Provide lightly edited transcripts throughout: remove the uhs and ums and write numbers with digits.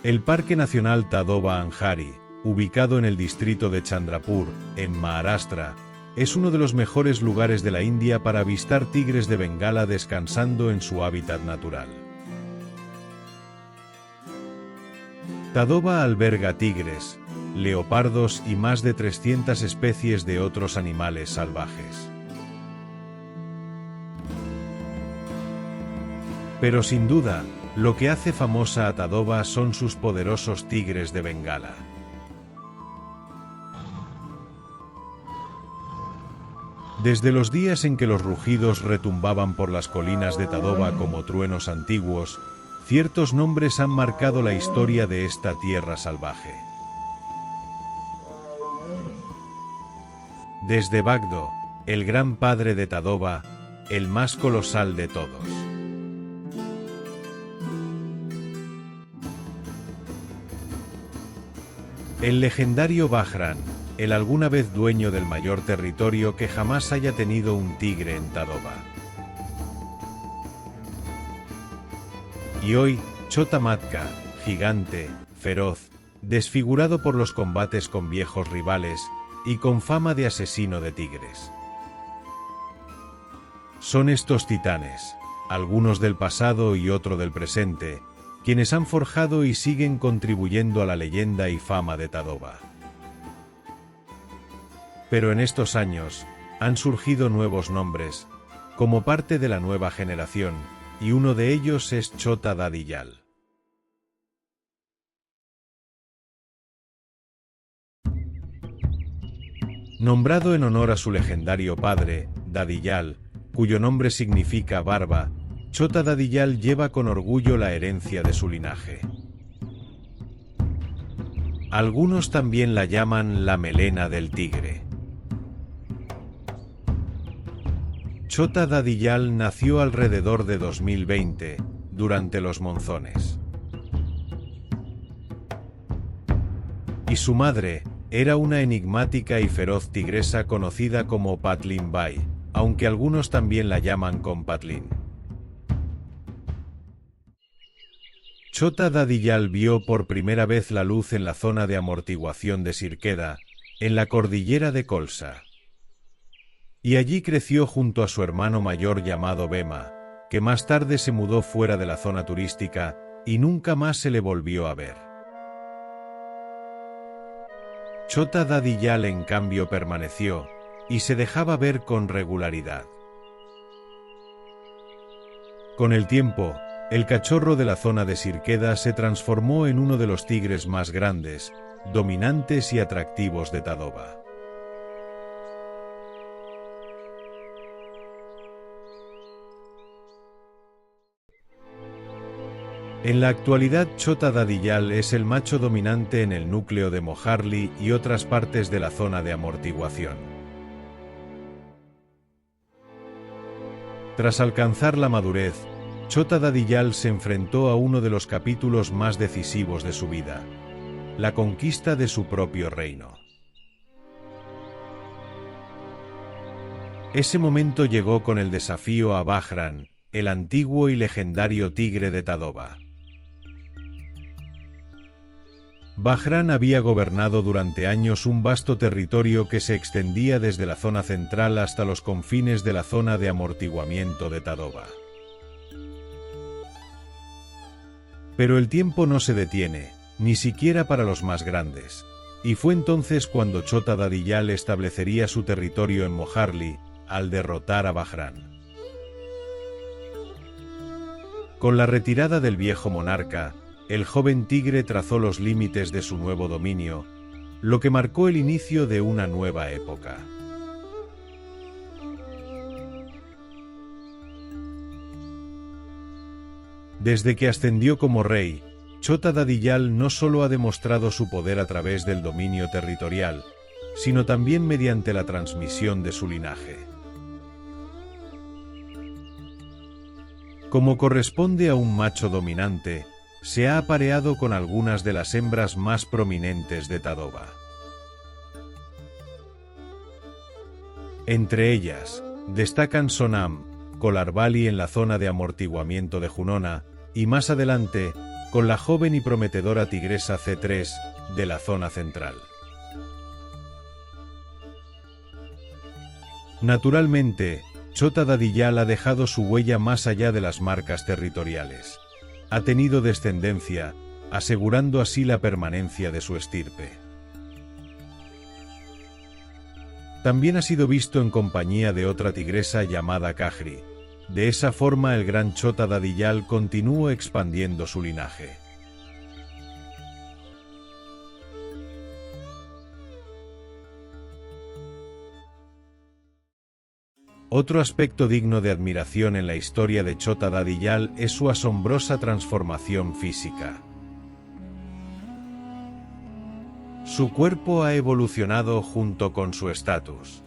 El Parque Nacional Tadoba-Anjari, ubicado en el distrito de Chandrapur, en Maharashtra, es uno de los mejores lugares de la India para avistar tigres de Bengala descansando en su hábitat natural. Tadoba alberga tigres, leopardos y más de 300 especies de otros animales salvajes. Pero sin duda, lo que hace famosa a Tadoba son sus poderosos tigres de Bengala. Desde los días en que los rugidos retumbaban por las colinas de Tadoba como truenos antiguos, ciertos nombres han marcado la historia de esta tierra salvaje. Desde Bagdo, el gran padre de Tadoba, el más colosal de todos. El legendario Bajrán, el alguna vez dueño del mayor territorio que jamás haya tenido un tigre en Tadoba. Y hoy, Chota Matka, gigante, feroz, desfigurado por los combates con viejos rivales, y con fama de asesino de tigres. Son estos titanes, algunos del pasado y otro del presente, quienes han forjado y siguen contribuyendo a la leyenda y fama de Tadoba. Pero en estos años, han surgido nuevos nombres, como parte de la nueva generación, y uno de ellos es Chota Dadiyal. Nombrado en honor a su legendario padre, Dadiyal, cuyo nombre significa barba, Chota Dadiyal lleva con orgullo la herencia de su linaje. Algunos también la llaman la melena del tigre. Chota Dadiyal nació alrededor de 2020, durante los monzones. Y su madre era una enigmática y feroz tigresa conocida como Patlin Bai, aunque algunos también la llaman Compatlin. Chota Dadiyal vio por primera vez la luz en la zona de amortiguación de Sirkeda, en la cordillera de Kholsa. Y allí creció junto a su hermano mayor llamado Bema, que más tarde se mudó fuera de la zona turística, y nunca más se le volvió a ver. Chota Dadiyal en cambio permaneció, y se dejaba ver con regularidad. Con el tiempo, el cachorro de la zona de Sirkeda se transformó en uno de los tigres más grandes, dominantes y atractivos de Tadoba. En la actualidad Chota Dadiyal es el macho dominante en el núcleo de Mojarli y otras partes de la zona de amortiguación. Tras alcanzar la madurez, Chota Dadiyal se enfrentó a uno de los capítulos más decisivos de su vida, la conquista de su propio reino. Ese momento llegó con el desafío a Bajrán, el antiguo y legendario tigre de Tadoba. Bajrán había gobernado durante años un vasto territorio que se extendía desde la zona central hasta los confines de la zona de amortiguamiento de Tadoba. Pero el tiempo no se detiene, ni siquiera para los más grandes, y fue entonces cuando Chota Dadiyal establecería su territorio en Mojarli, al derrotar a Bajrán. Con la retirada del viejo monarca, el joven tigre trazó los límites de su nuevo dominio, lo que marcó el inicio de una nueva época. Desde que ascendió como rey, Chota Dadiyal no solo ha demostrado su poder a través del dominio territorial, sino también mediante la transmisión de su linaje. Como corresponde a un macho dominante, se ha apareado con algunas de las hembras más prominentes de Tadoba. Entre ellas, destacan Sonam, Kolarbali en la zona de amortiguamiento de Junona, y más adelante, con la joven y prometedora tigresa C3 de la zona central. Naturalmente, Chota Dadiyal ha dejado su huella más allá de las marcas territoriales. Ha tenido descendencia, asegurando así la permanencia de su estirpe. También ha sido visto en compañía de otra tigresa llamada Khajri. De esa forma el gran Chota Dadiyal continuó expandiendo su linaje. Otro aspecto digno de admiración en la historia de Chota Dadiyal es su asombrosa transformación física. Su cuerpo ha evolucionado junto con su estatus.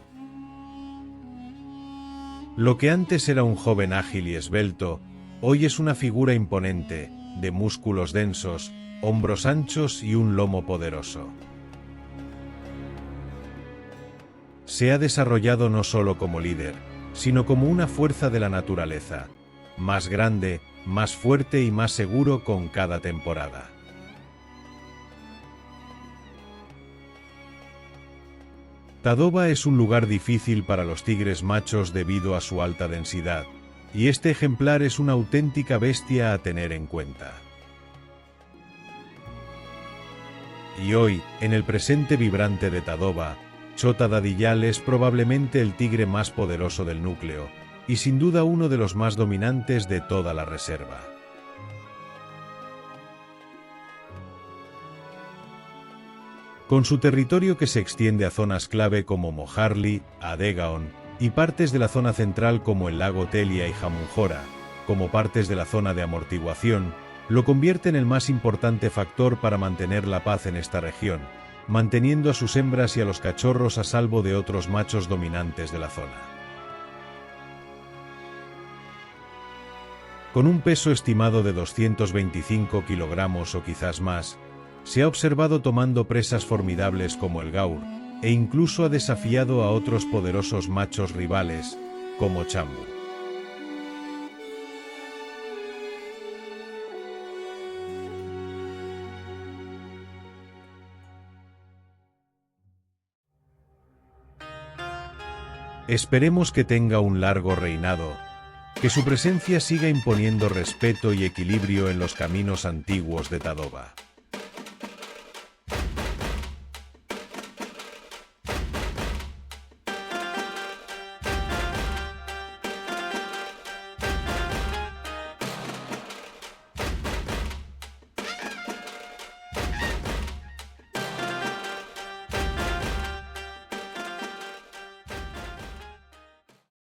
Lo que antes era un joven ágil y esbelto, hoy es una figura imponente, de músculos densos, hombros anchos y un lomo poderoso. Se ha desarrollado no solo como líder, sino como una fuerza de la naturaleza, más grande, más fuerte y más seguro con cada temporada. Tadoba es un lugar difícil para los tigres machos debido a su alta densidad, y este ejemplar es una auténtica bestia a tener en cuenta. Y hoy, en el presente vibrante de Tadoba, Chota Dadiyal es probablemente el tigre más poderoso del núcleo, y sin duda uno de los más dominantes de toda la reserva. Con su territorio que se extiende a zonas clave como Mojarli, Adegaon, y partes de la zona central como el lago Telia y Jamunjora, como partes de la zona de amortiguación, lo convierte en el más importante factor para mantener la paz en esta región, manteniendo a sus hembras y a los cachorros a salvo de otros machos dominantes de la zona. Con un peso estimado de 225 kilogramos o quizás más, se ha observado tomando presas formidables como el gaur, e incluso ha desafiado a otros poderosos machos rivales, como Chambu. Esperemos que tenga un largo reinado, que su presencia siga imponiendo respeto y equilibrio en los caminos antiguos de Tadoba.